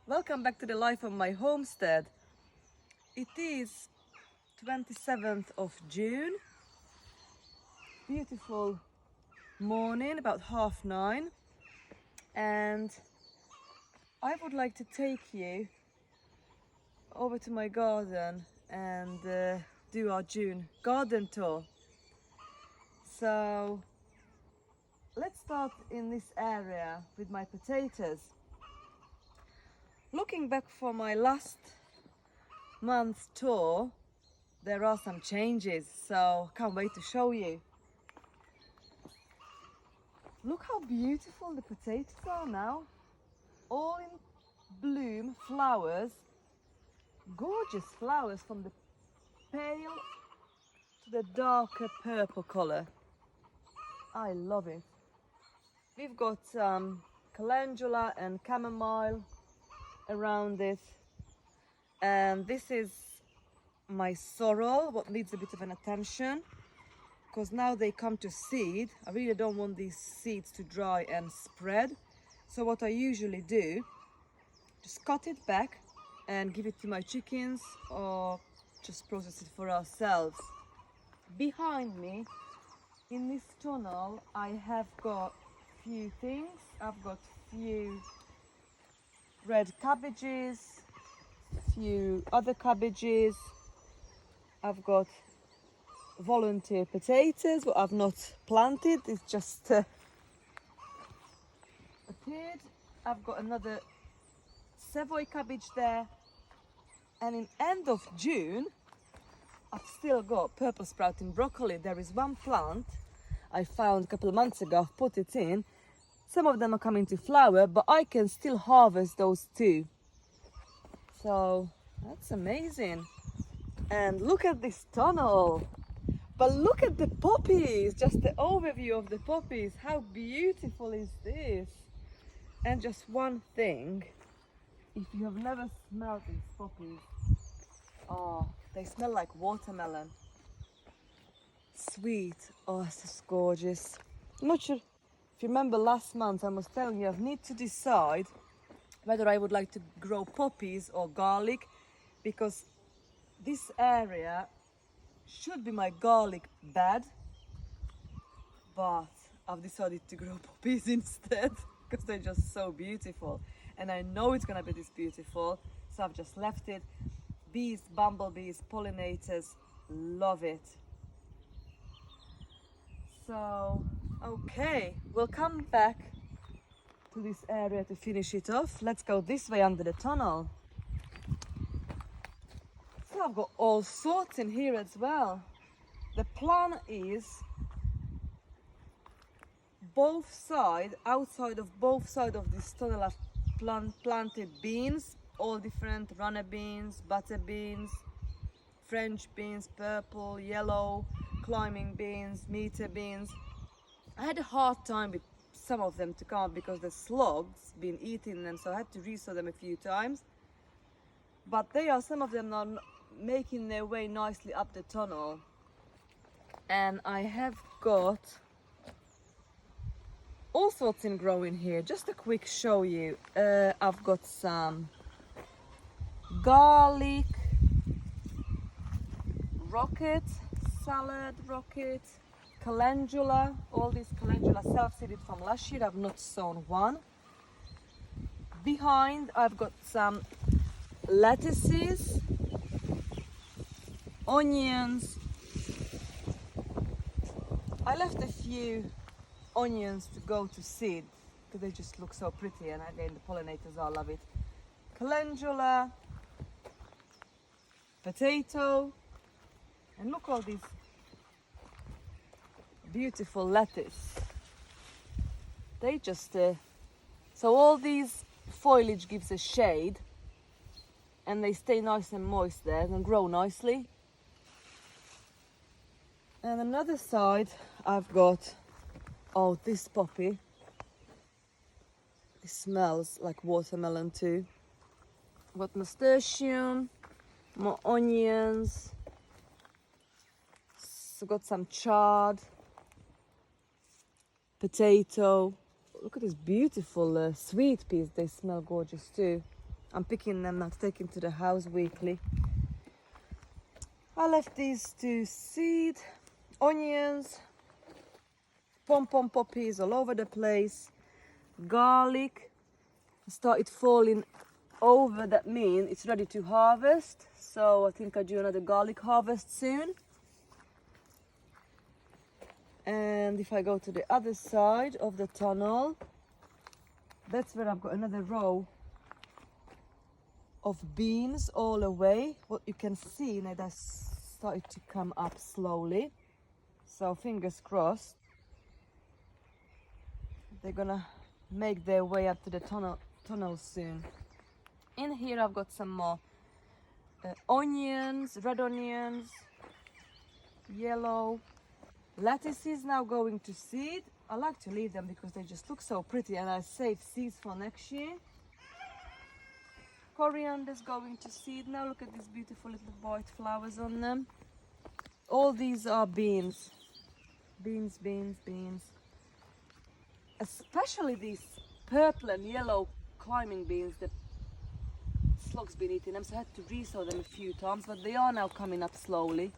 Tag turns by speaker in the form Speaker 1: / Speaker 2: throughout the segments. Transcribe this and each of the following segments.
Speaker 1: Welcome back to the life of my homestead. It is 27th of June. Beautiful morning, about 9:30, and I would like to take you over to my garden and do our June garden tour. So let's start in this area with my potatoes. Looking back for my last month's tour, there are some changes, so can't wait to show you. Look how beautiful the potatoes are now. All in bloom, flowers, gorgeous flowers from the pale to the darker purple color. I love it. We've got calendula and chamomile around it, and this is my sorrel, what needs a bit of an attention, because now they come to seed. I really don't want these seeds to dry and spread, so what I usually do, just cut it back and give it to my chickens or just process it for ourselves. Behind me in this tunnel I have got few things. I've got few red cabbages, few other cabbages. I've got volunteer potatoes, what I've not planted, it's just appeared. I've got another Savoy cabbage there, and in end of June I've still got purple sprouting broccoli. There is one plant I found a couple of months ago. I've put it in. Some of them are coming to flower, but I can still harvest those too. So that's amazing. And look at this tunnel. But look at the poppies, just the overview of the poppies. How beautiful is this? And just one thing, if you have never smelled these poppies, oh, they smell like watermelon. Sweet, oh, it's just gorgeous. I'm not sure if you remember last month I was telling you I need to decide whether I would like to grow poppies or garlic, because this area should be my garlic bed, but I've decided to grow poppies instead because they're just so beautiful, and I know it's gonna be this beautiful, so I've just left it. Bees, bumblebees, pollinators, love it. So okay, we'll come back to this area to finish it off. Let's go this way under the tunnel. So I've got all sorts in here as well. The plan is both sides, outside of both sides of this tunnel, I've planted beans, all different, runner beans, butter beans, French beans, purple, yellow, climbing beans, meter beans. I had a hard time with some of them to come up because the slugs been eating them, so I had to resow them a few times. But some of them are making their way nicely up the tunnel. And I have got all sorts in growing here. Just a quick show you. I've got some garlic, rocket, salad rocket, calendula. All these calendula self-seeded from last year. I've not sown one. Behind I've got some lettuces, onions. I left a few onions to go to seed because they just look so pretty, and again the pollinators, I love it. Calendula, potato, and look all these beautiful lettuce. They just so all these foliage gives a shade, and they stay nice and moist there and grow nicely. And another side I've got, oh, this poppy. It smells like watermelon too. I've got nasturtium, more onions. So got some chard, potato. Look at this beautiful sweet peas. They smell gorgeous too. I'm picking them now to take into the house weekly. I left these to seed, onions, pom-pom poppies all over the place, garlic started falling over, that means it's ready to harvest. So I think I'll do another garlic harvest soon. And if I go to the other side of the tunnel, that's where I've got another row of beans all the way. What you can see now, that's started to come up slowly. So fingers crossed, they're gonna make their way up to the tunnel soon. In here I've got some more onions, red onions, yellow. Lettuce is now going to seed. I like to leave them because they just look so pretty, and I save seeds for next year. Coriander's going to seed now. Look at these beautiful little white flowers on them. All these are beans. Beans, beans, beans. Especially these purple and yellow climbing beans. The slug's been eating them, so I had to re-sow them a few times, but they are now coming up slowly.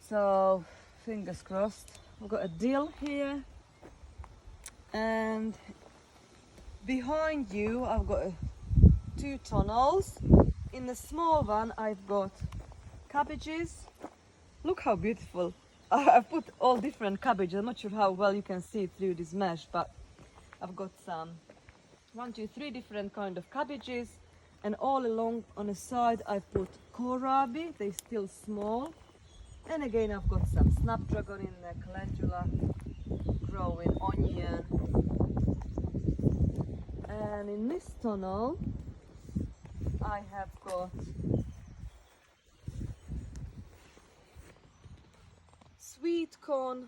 Speaker 1: So fingers crossed. We've got a dill here, and behind you I've got two tunnels. In the small one I've got cabbages. Look how beautiful. I've put all different cabbages. I'm not sure how well you can see it through this mesh, but I've got some 1, 2, 3 different kind of cabbages, and all along on the side I've put kohlrabi. They're still small. And again I've got some snapdragon in there, calendula, growing onion. And in this tunnel I have got sweet corn.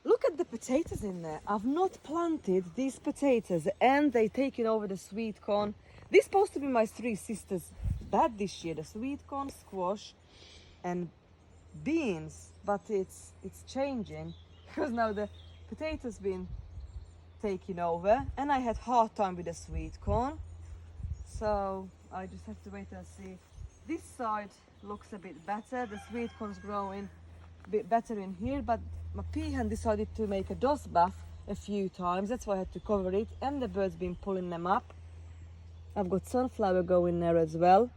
Speaker 1: Look at the potatoes in there. I've not planted these potatoes and they're taking over the sweet corn. This is supposed to be my 3 sisters' bed this year, the sweet corn, squash and beans, but it's changing because now the potatoes been taking over, and I had hard time with the sweet corn, so I just have to wait and see. This side looks a bit better. The sweet corn's growing a bit better in here, but my peahen decided to make a dust bath a few times. That's why I had to cover it, and the birds been pulling them up. I've got sunflower going there as well.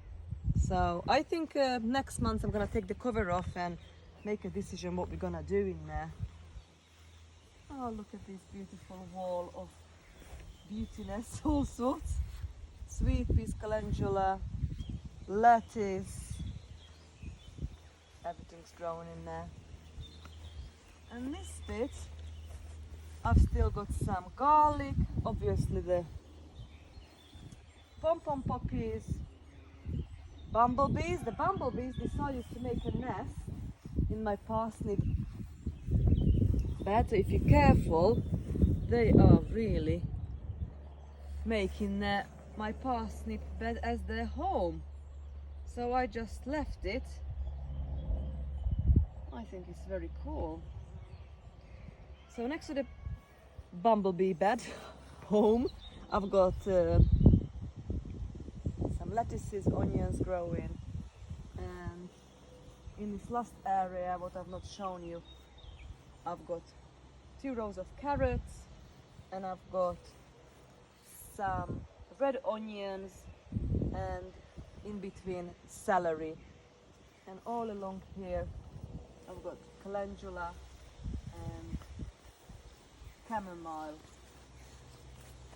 Speaker 1: So I think next month I'm gonna take the cover off and make a decision what we're gonna do in there. Oh, look at this beautiful wall of beautiness, all sorts. Sweet peas, calendula, lettuce, everything's growing in there. And this bit, I've still got some garlic, obviously the pom-pom poppies, bumblebees. The bumblebees decided to make a nest in my parsnip bed, so if you're careful, they are really making my parsnip bed as their home. So I just left it. I think it's very cool. So next to the bumblebee bed home, I've got lettuces, onions growing, and in this last area, what I've not shown you, I've got 2 rows of carrots, and I've got some red onions, and in between celery, and all along here I've got calendula and chamomile.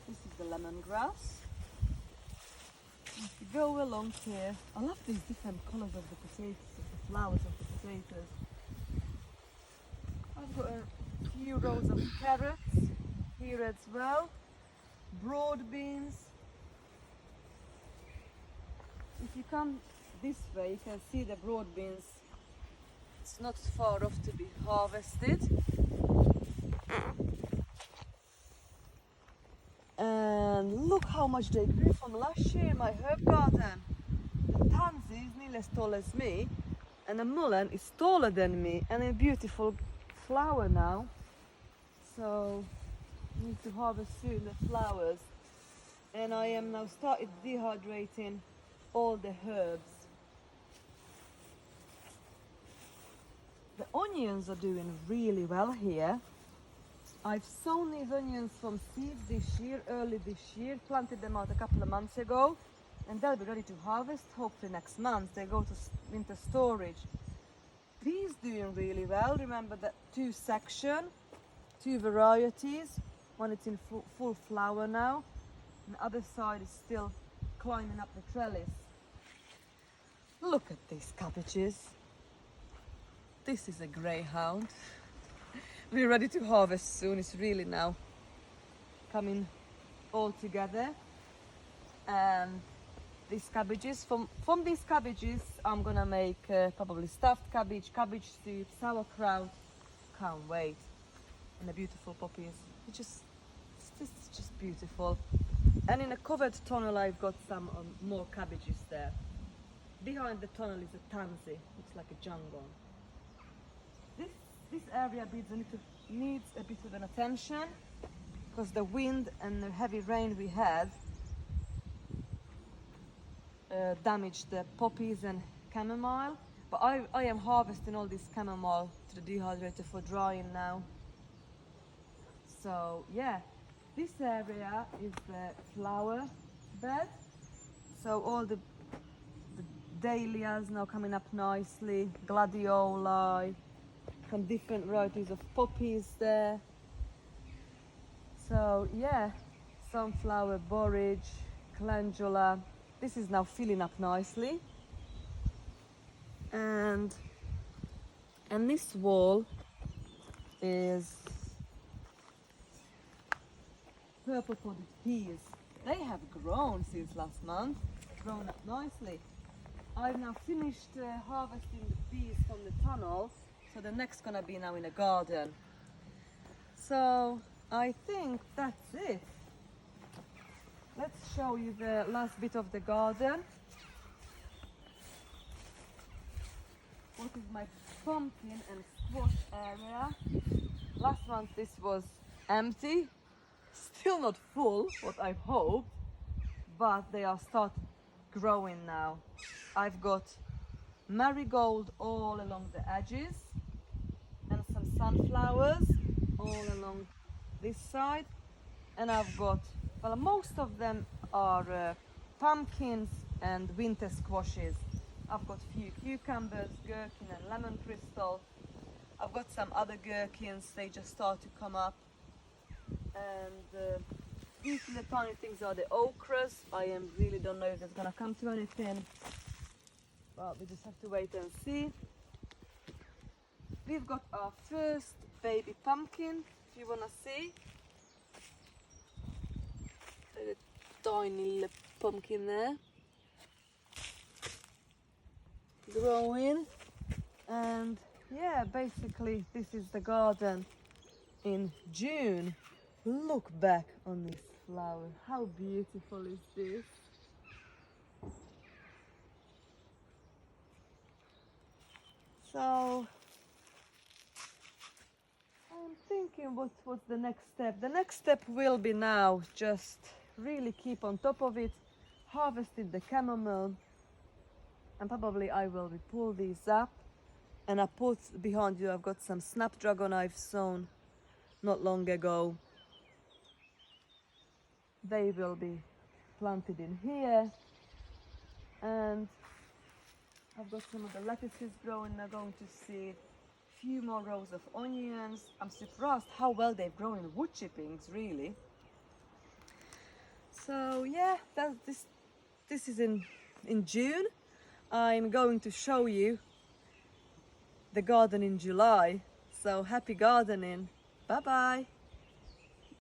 Speaker 1: This is the lemongrass. If you go along here, I love these different colours of the potatoes, of the flowers of the potatoes. I've got a few rows of carrots here as well, broad beans. If you come this way, you can see the broad beans. It's not far off to be harvested. And look how much they grew from last year in my herb garden. The tansy is nearly as tall as me, and the mullein is taller than me, and a beautiful flower now. So I need to harvest soon the flowers. and I am now started dehydrating all the herbs. The onions are doing really well here. I've sown these onions from seeds this year, early this year, planted them out a couple of months ago, and they'll be ready to harvest hopefully next month. They go to winter storage. These doing really well. Remember that two varieties. One is in full flower now, and the other side is still climbing up the trellis. Look at these cabbages. This is a greyhound. We're ready to harvest soon. It's really now coming all together. And these cabbages, from these cabbages, I'm gonna make probably stuffed cabbage, cabbage soup, sauerkraut. Can't wait. And the beautiful poppies. It's just beautiful. And in a covered tunnel, I've got some more cabbages there. Behind the tunnel is a tansy. Looks like a jungle. This area needs a bit of an attention because the wind and the heavy rain we had damaged the poppies and chamomile. But I am harvesting all this chamomile to the dehydrator for drying now. So yeah, this area is the flower bed. So all the dahlias now coming up nicely, gladioli, some different varieties of poppies there. So yeah, sunflower, borage, calendula. This is now filling up nicely. And this wall is purple potted peas. They have grown since last month, grown up nicely. I've now finished harvesting the peas from the tunnel. So the next gonna be now in a garden. So I think that's it. Let's show you the last bit of the garden. What is my pumpkin and squash area? Last month this was empty, still not full, what I hoped, but they are starting growing now. I've got marigold all along the edges and some sunflowers all along this side, and I've got, well, most of them are pumpkins and winter squashes. I've got a few cucumbers, gherkin and lemon crystal. I've got some other gherkins, they just start to come up. And these little tiny things are the okras. I really don't know if it's gonna come to anything, but we just have to wait and see. We've got our first baby pumpkin, if you wanna see. A tiny little pumpkin there, growing. And yeah, basically this is the garden in June. Look back on this flower, how beautiful is this? So I'm thinking what's the next step? The next step will be now just really keep on top of it, harvesting the chamomile, and probably I will pull these up. And I put behind you, I've got some snapdragon I've sown not long ago. They will be planted in here. And I've got some of the lettuces growing, they're going to seed. Few more rows of onions. I'm surprised how well they've grown in wood chippings, really. So yeah, this is in June. I'm going to show you the garden in July. So happy gardening. Bye bye.